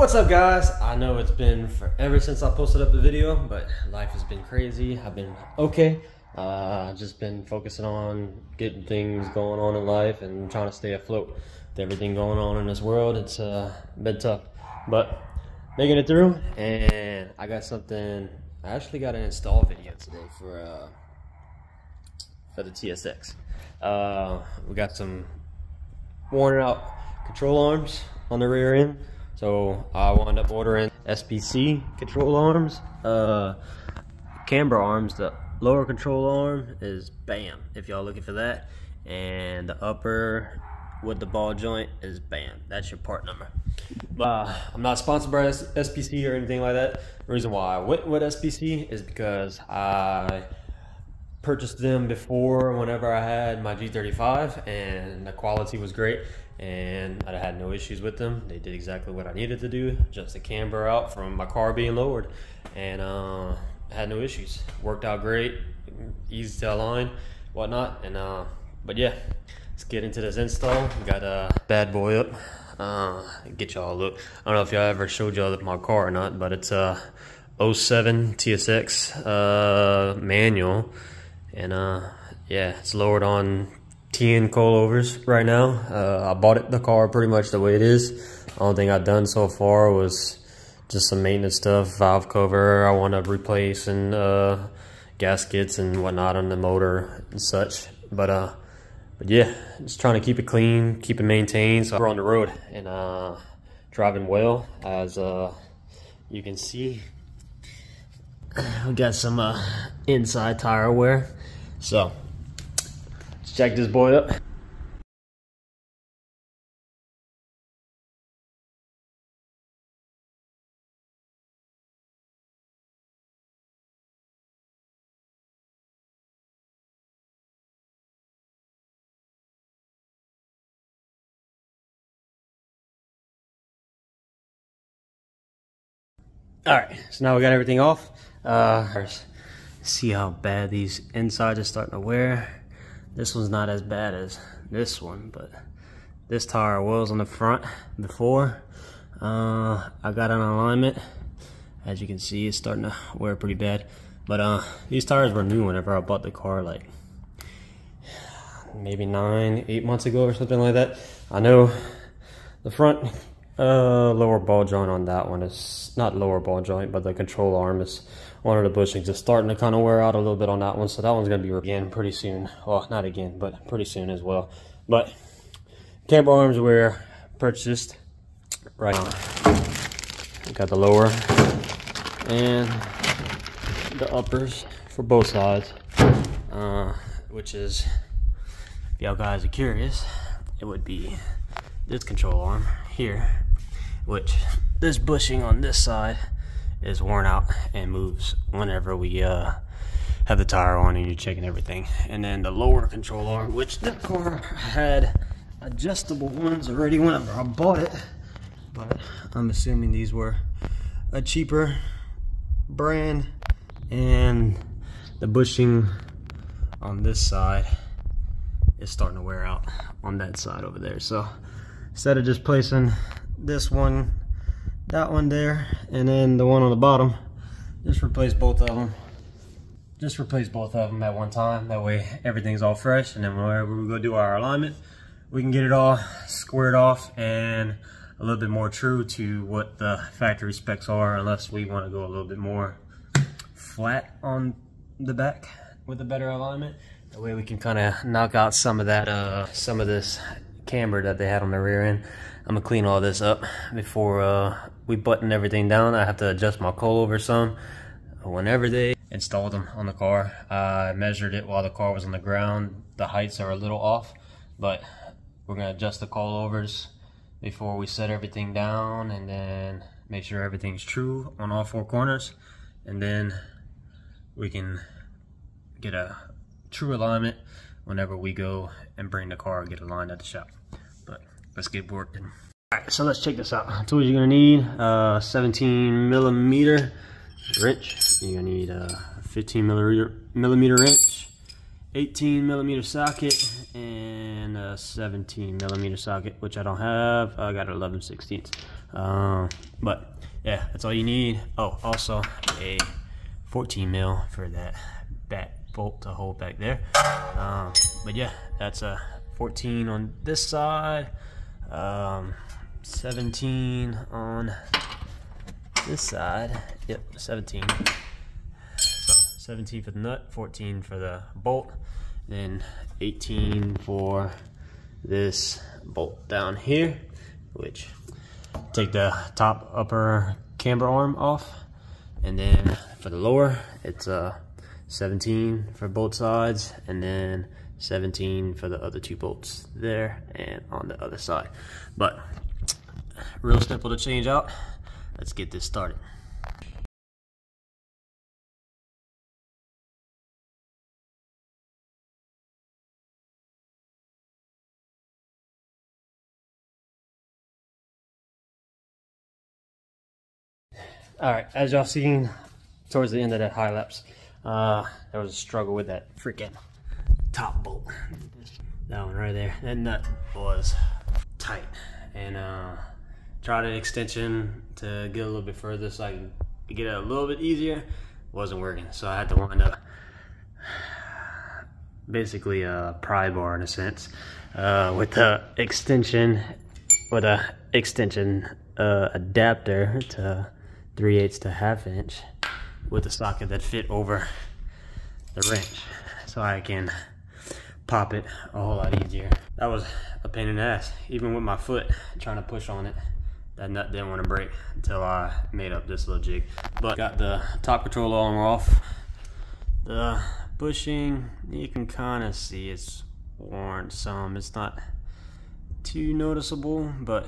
What's up, guys? I know it's been forever since I posted up the video, but life has been crazy. I've been okay. Just been focusing on getting things going on in life and trying to stay afloat with everything going on in this world. It's been tough, but making it through. And I got something. I actually got an install video today for the TSX. We got some worn out control arms on the rear end. So I wound up ordering SPC control arms, camber arms. The lower control arm is BAM, if y'all looking for that, and the upper with the ball joint is BAM. That's your part number. I'm not sponsored by SPC or anything like that. The reason why I went with SPC is because I purchased them before whenever I had my G35, and the quality was great. And I had no issues with them. They did exactly what I needed to do, just a camber out from my car being lowered, and had no issues. Worked out great, easy to align, whatnot. And but yeah, let's get into this install. We got a bad boy up. Get y'all a look. I don't know if y'all ever showed y'all my car or not, but it's a 07 TSX manual, and yeah, it's lowered on 10 coilovers right now. I bought the car pretty much the way it is. The only thing I've done so far was just some maintenance stuff, valve cover. I want to replace and gaskets and whatnot on the motor and such. But yeah, just trying to keep it clean, keep it maintained. So we're on the road and driving well, as you can see. We got some inside tire wear. So check this boy up. All right, so now we got everything off. See how bad these insides are starting to wear. This one's not as bad as this one, but this tire was on the front before. I got an alignment. As you can see, it's starting to wear pretty bad. But these tires were new whenever I bought the car, like maybe 8 months ago or something like that. I know the front lower ball joint on that one is not lower ball joint, but the control arm is one of the bushings is starting to kind of wear out a little bit on that one, so that one's gonna be again pretty soon. Well, not again, but pretty soon as well. But camber arms were purchased right on. We got the lower and the uppers for both sides, which is, if y'all guys are curious, it would be this control arm here, which this bushing on this side is worn out and moves whenever we have the tire on and you're checking everything. And then the lower control arm, which the car had adjustable ones already whenever I bought it, but I'm assuming these were a cheaper brand. And the bushing on this side is starting to wear out on that side over there. So instead of just placing this one, that one there, and then the one on the bottom, just replace both of them. Just replace both of them at one time. That way everything's all fresh, and then whenever we go do our alignment, we can get it all squared off and a little bit more true to what the factory specs are, unless we want to go a little bit more flat on the back with a better alignment. That way we can kind of knock out some of that, some of this camber that they had on the rear end. I'm gonna clean all this up before we button everything down. I have to adjust my coilover some. Whenever they installed them on the car, I measured it while the car was on the ground. The heights are a little off, but we're gonna adjust the coilovers before we set everything down, and then make sure everything's true on all four corners, and then we can get a true alignment whenever we go and bring the car and get aligned at the shop. But let's get working. Alright, so let's check this out. Tools you're gonna need: 17 millimeter wrench. You're gonna need a 15 millimeter wrench, 18 millimeter socket, and a 17 millimeter socket, which I don't have. I got 11/16. But yeah, that's all you need. Oh, also a 14 mil for that back bolt to hold back there. But yeah, that's a 14 on this side, 17 on this side. Yep, 17. So 17 for the nut, 14 for the bolt, then 18 for this bolt down here, which take the top upper camber arm off, and then for the lower it's 17 for both sides, and then 17 for the other two bolts there and on the other side. But real simple to change out. Let's get this started. All right, as y'all seen towards the end of that high lapse, there was a struggle with that freaking top bolt. That one right there. That nut was tight, and tried an extension to get a little bit further so I can get it a little bit easier. Wasn't working, so I had to wind up basically a pry bar in a sense, with the extension, adapter to 3/8 to 1/2 inch with a socket that fit over the wrench, so I can pop it a whole lot easier. That was a pain in the ass. Even with my foot trying to push on it, that nut didn't want to break until I made up this little jig. But got the top control arm off. The bushing, you can kind of see it's worn some. It's not too noticeable, but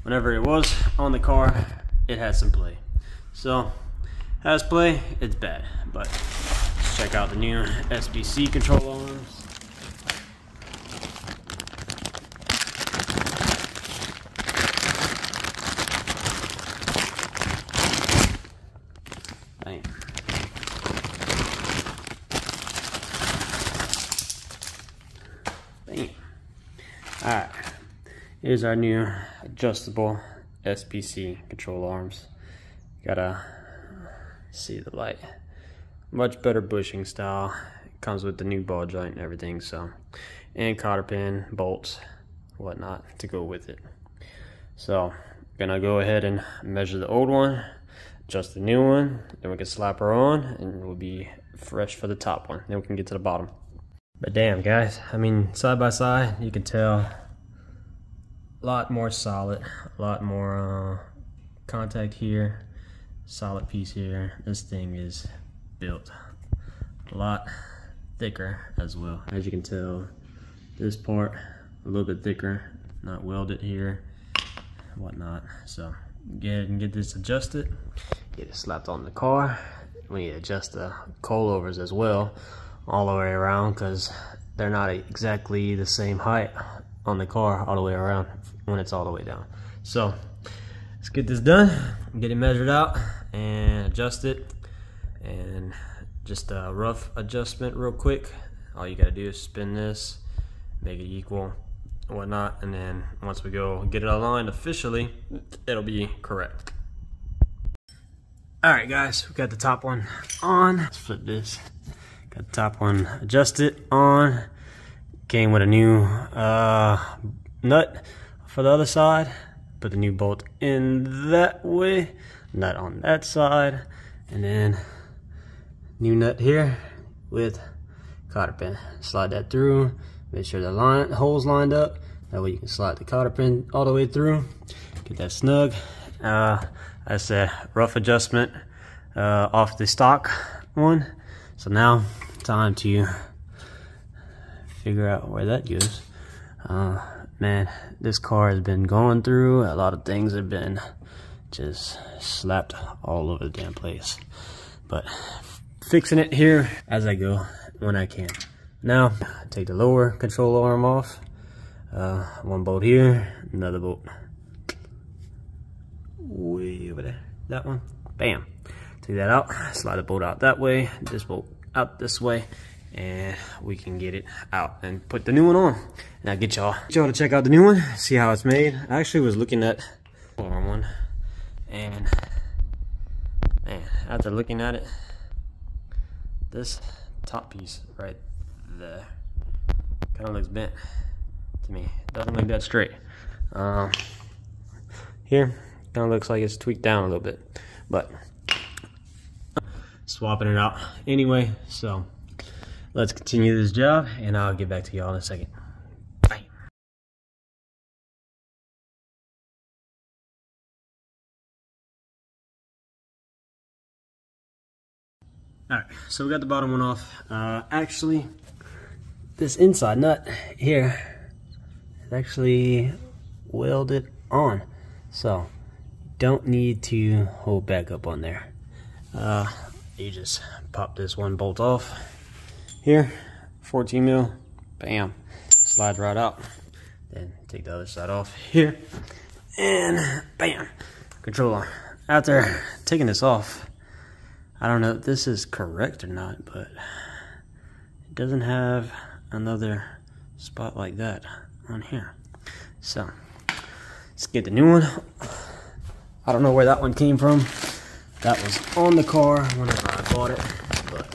whenever it was on the car, it had some play. So, has play, it's bad. But let's check out the new SPC control arms. Bam. Bam. Alright, here's our new adjustable SPC control arms. Gotta see the light. Much better bushing style. It comes with the new ball joint and everything, so, and cotter pin, bolts, whatnot to go with it. So, gonna go ahead and measure the old one, adjust the new one, then we can slap her on, and we'll be fresh for the top one. Then we can get to the bottom. But damn, guys, I mean, side by side, you can tell a lot more solid, a lot more contact here, solid piece here. This thing is built a lot thicker as well. As you can tell, this part a little bit thicker, not welded here, whatnot. So go ahead and get this adjusted, get it slapped on the car. We need to adjust the coilovers as well, all the way around, because they're not exactly the same height on the car all the way around when it's all the way down. So let's get this done, get it measured out and adjust it, and just a rough adjustment real quick. All you gotta do is spin this, make it equal, whatnot, and then once we go get it aligned officially, it'll be correct. Alright guys, we got the top one on. Let's flip this. Got the top one adjusted on. Came with a new nut for the other side. Put the new bolt in that way, nut on that side, and then new nut here with cotter pin. Slide that through, make sure the holes lined up. That way you can slide the cotter pin all the way through. Get that snug. That's a rough adjustment off the stock one. So now, time to figure out where that goes. Man, this car has been going through a lot of things. Have been just slapped all over the damn place. But fixing it here as I go when I can. Now, take the lower control arm off. One bolt here, another bolt way over there. That one, bam. Take that out, slide the bolt out that way, this bolt out this way, and we can get it out and put the new one on. And I'll get y'all to check out the new one, see how it's made. I actually was looking at one. And man, after looking at it, this top piece right there kind of looks bent to me. It doesn't look that straight. Here kind of looks like it's tweaked down a little bit, but swapping it out anyway. So let's continue this job and I'll get back to y'all in a second. Bye. Alright, so we got the bottom one off. Actually, this inside nut here is actually welded on, so don't need to hold back up on there. You just pop this one bolt off here, 14 mil, bam, slides right out. Then take the other side off here, and bam, control arm. After taking this off, I don't know if this is correct or not, but it doesn't have another spot like that on here. So let's get the new one. I don't know where that one came from. That was on the car whenever I bought it, but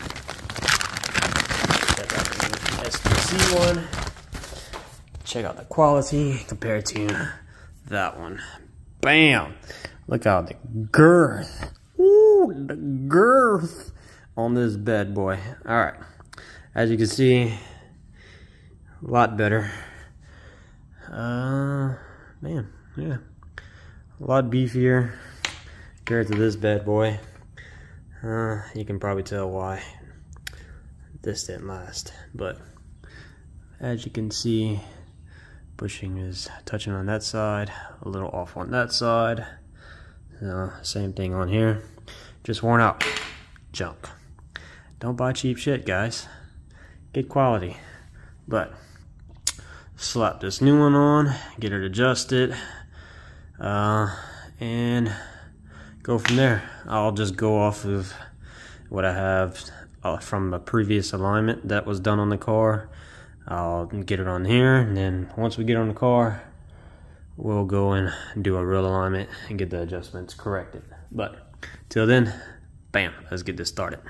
check out the SPC one. Check out the quality compared to that one. Bam! Look out the girth. Ooh, the girth on this bad boy. Alright, as you can see, a lot better. Man, yeah, a lot beefier compared to this bad boy. You can probably tell why this didn't last, but as you can see, bushing is touching on that side, a little off on that side. Same thing on here, just worn out junk. Don't buy cheap shit, guys. Get quality. But slap this new one on, get it adjusted, and go from there. I'll just go off of what I have from a previous alignment that was done on the car. I'll get it on here, and then once we get on the car, we'll go and do a real alignment and get the adjustments corrected. But till then, bam, let's get this started.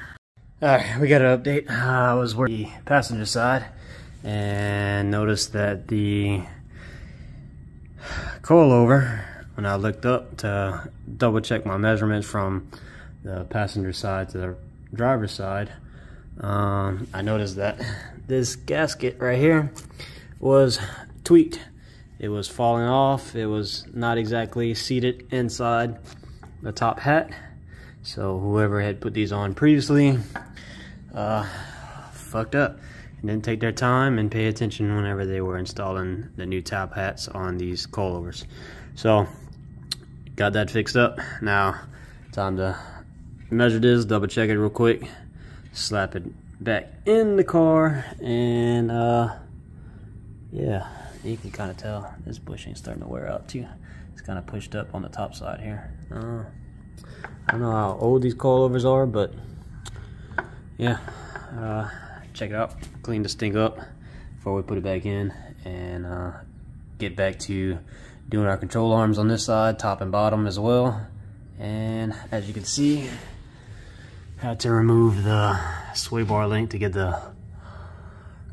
Alright, we got an update. I was working the passenger side and noticed that the coilover, when I looked up to double check my measurements from the passenger side to the driver's side, I noticed that this gasket right here was tweaked. It was falling off. It was not exactly seated inside the top hat. So whoever had put these on previously fucked up and didn't take their time and pay attention whenever they were installing the new top hats on these coilovers. So got that fixed up. Now time to measure this, double check it real quick, slap it back in the car, and yeah, you can kind of tell this bushing is starting to wear out too. It's kind of pushed up on the top side here. I don't know how old these coilovers are, but yeah, check it out, clean this thing up before we put it back in, and get back to doing our control arms on this side, top and bottom as well. And as you can see, had to remove the sway bar link to get the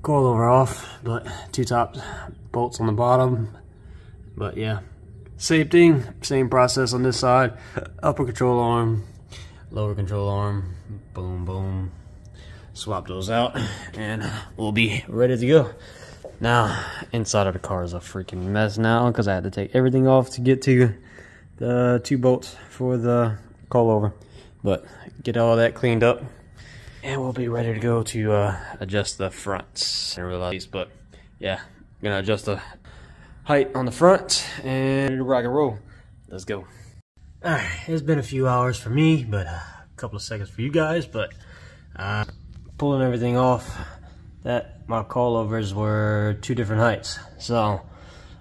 coilover off, but two top bolts on the bottom. But yeah, same thing, same process on this side. Upper control arm, lower control arm, boom boom, swap those out, and we'll be ready to go. Now inside of the car is a freaking mess now because I had to take everything off to get to the two bolts for the coilover, but get all that cleaned up and we'll be ready to go to adjust the fronts and release. But yeah, gonna adjust the height on the front and rock and roll. Let's go. Alright, it's been a few hours for me, but a couple of seconds for you guys. But pulling everything off, that my coilovers were two different heights. So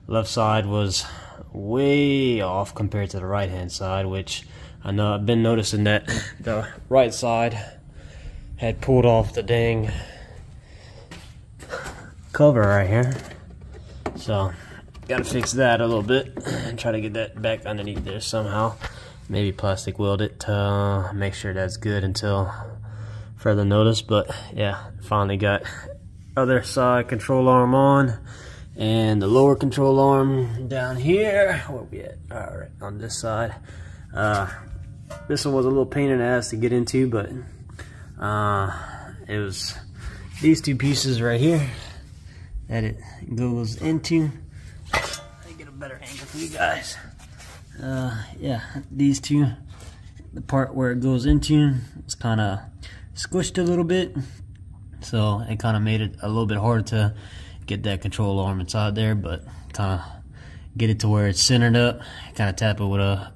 left side was way off compared to the right hand side, which I know I've been noticing that the right side had pulled off the dang cover right here. So gotta fix that a little bit and try to get that back underneath there somehow. Maybe plastic weld it to make sure that's good until further notice. But yeah, finally got other side control arm on, and the lower control arm down here. Where we at? All right, on this side. This one was a little pain in the ass to get into, but it was these two pieces right here that it goes into. Let me get a better angle for you guys. Yeah, these two, the part where it goes into, it's kind of squished a little bit, so it kind of made it a little bit hard to get that control arm inside there, but kind of get it to where it's centered up, kind of tap it with a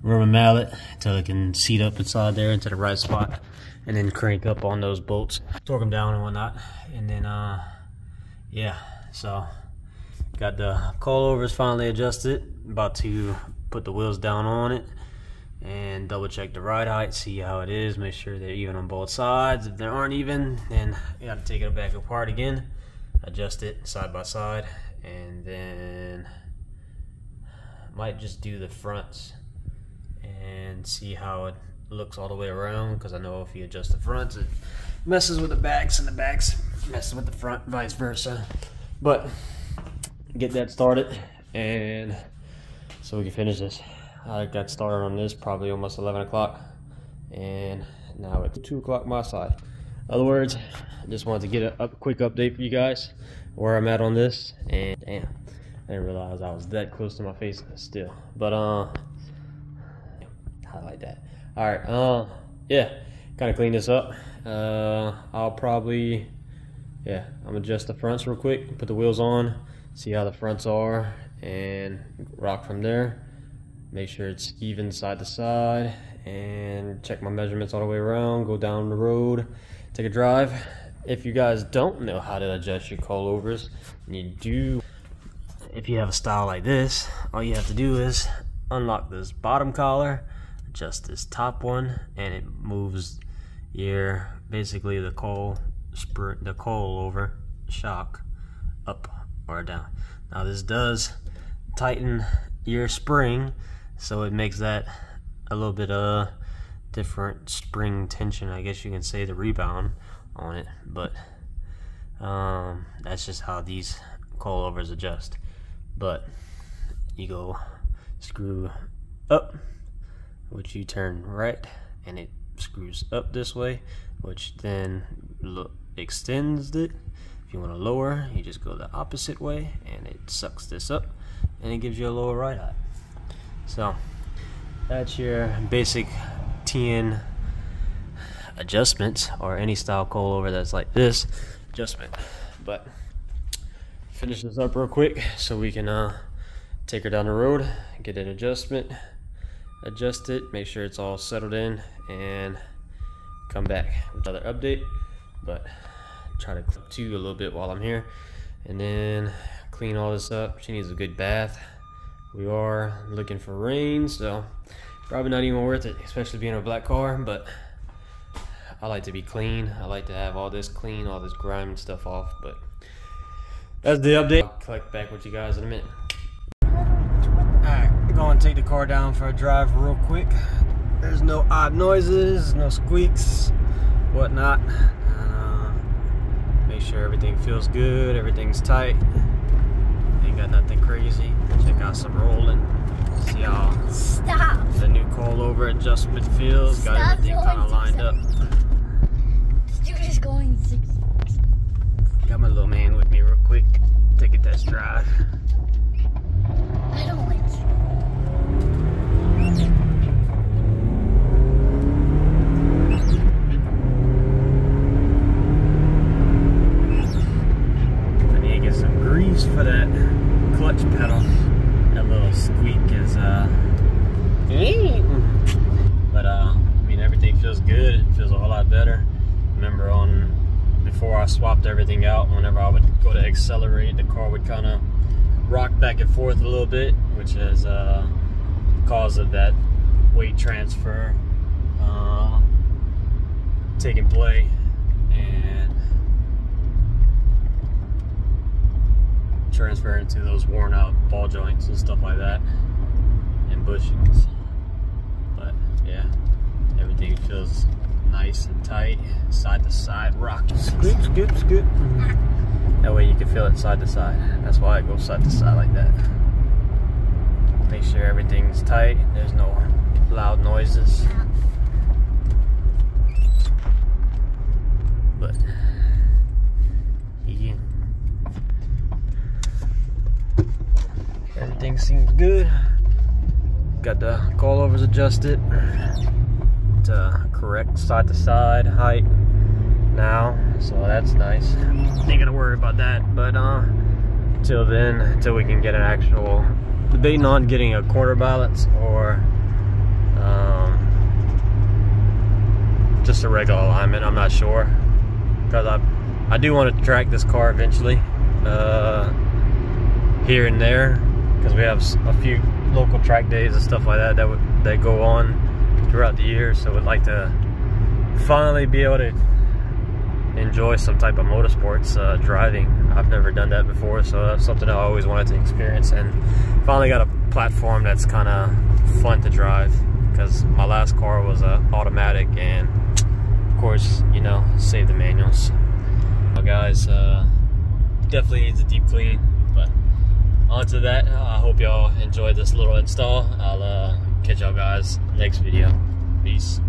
rubber mallet until it can seat up inside there into the right spot, and then crank up on those bolts, torque them down and whatnot. And then yeah, so got the coilovers finally adjusted. About to put the wheels down on it and double check the ride height, see how it is, make sure they're even on both sides. If they aren't even, then you got to take it back apart again, adjust it side by side, and then might just do the fronts and see how it looks all the way around, because I know if you adjust the fronts it messes with the backs and the backs messes with the front, vice versa. But get that started and so we can finish this. I got started on this probably almost 11 o'clock, and now it's 2 o'clock my side. In other words, I just wanted to get a quick update for you guys where I'm at on this. And damn, I didn't realize I was that close to my face still, but highlight that. All right, yeah, kind of clean this up. I'll probably, yeah, I'm gonna adjust the fronts real quick, put the wheels on, see how the fronts are, and rock from there. Make sure it's even side to side, and check my measurements all the way around. Go down the road, take a drive. If you guys don't know how to adjust your coilovers, if you have a style like this, all you have to do is unlock this bottom collar, adjust this top one, and it moves your basically the coilover shock up or down. Now this does tighten your spring, so it makes that a little bit different spring tension, I guess you can say, the rebound on it. But that's just how these coilovers adjust. But you go screw up, which you turn right, and it screws up this way, which then extends it. If you want to lower, you just go the opposite way, and it sucks this up, and it gives you a lower ride height. So that's your basic TN adjustments, or any style coilover that's like this adjustment. But finish this up real quick so we can take her down the road, get an adjustment, adjust it, make sure it's all settled in, and come back with another update. But try to clip to a little bit while I'm here, and then clean all this up. She needs a good bath. We are looking for rain, so probably not even worth it, especially being a black car. But I like to be clean. I like to have all this clean, all this grime and stuff off. But that's the update. I'll collect back with you guys in a minute. Alright, going to take the car down for a drive real quick. There's no odd noises, no squeaks, whatnot. Make sure everything feels good, everything's tight. Ain't got nothing crazy. Check out some rolling. See how the new coilover adjustment feels. Got everything kind of lined up. You're just going 6. Got my little man with me real quick. Take a test drive. I don't like you. I need to get some grease for that clutch pedal. That little squeak is but I mean, everything feels good. It feels a whole lot better. Remember before I swapped everything out, whenever I would go to accelerate, the car would kind of rock back and forth a little bit, which is cause of that weight transfer taking play. And transfer into those worn out ball joints and stuff like that and bushings. But yeah, everything feels nice and tight, side to side, rocky. Scoot, scoot, scoot. That way you can feel it side to side. That's why I go side to side like that. Make sure everything's tight, there's no loud noises. But yeah, everything seems good. Got the coilovers adjusted to correct side to side height now, so that's nice. Ain't gonna worry about that, but till then, until we can get an actual, debating on getting a quarter balance or just a regular alignment. I'm not sure, because I do want to track this car eventually here and there, because we have a few local track days and stuff like that that go on throughout the year. So we'd like to finally be able to enjoy some type of motorsports driving. I've never done that before, so that's something I always wanted to experience, and finally got a platform that's kind of fun to drive, because my last car was a automatic, and of course, you know, save the manuals. Well, guys, definitely needs a deep clean, but on to that. I hope y'all enjoyed this little install. I'll catch y'all guys next video. Peace.